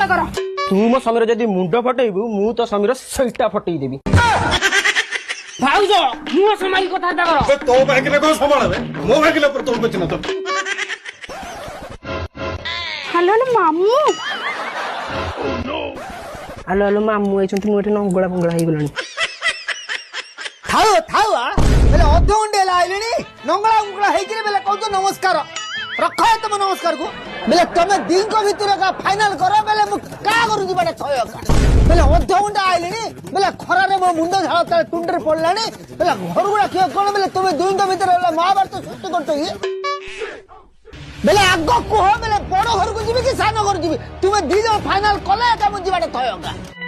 मंगला कर तू मो समीर जदि मुंड फटेबू मु तो समीर सईटा फटेई देबी भाउज मु समाई कथा कर तो भागिले को संभाळबे मो भागिले पर तो कुछ न तो हेलो मामू हेलो हेलो मामू आइछन मु एठे नंगळा पंगळा हेई गलानी थाओ थाओ बेले अध घंटे आइलेनी नंगला उंगला हेकि बेले कहतो नमस्कार रखो तुम नमस्कार को बेले तमे दिन को भीतर का फाइनल करो बेले मु का करू जी बाटे थयो का बेले अध घंटा आइलेनी बेले खरा रे मो मुंड झाळ तळे टुंडर पडलानी बेले घर गुडा कियो कोन बेले तुमे दुइन तो भीतर महाभारत सृष्टि करतो ये बेले आगो को बेले बड़ घर को जीबी कि सानो घर जीबी तुमे दी जो फाइनल कले का मु जी बाटे थयो का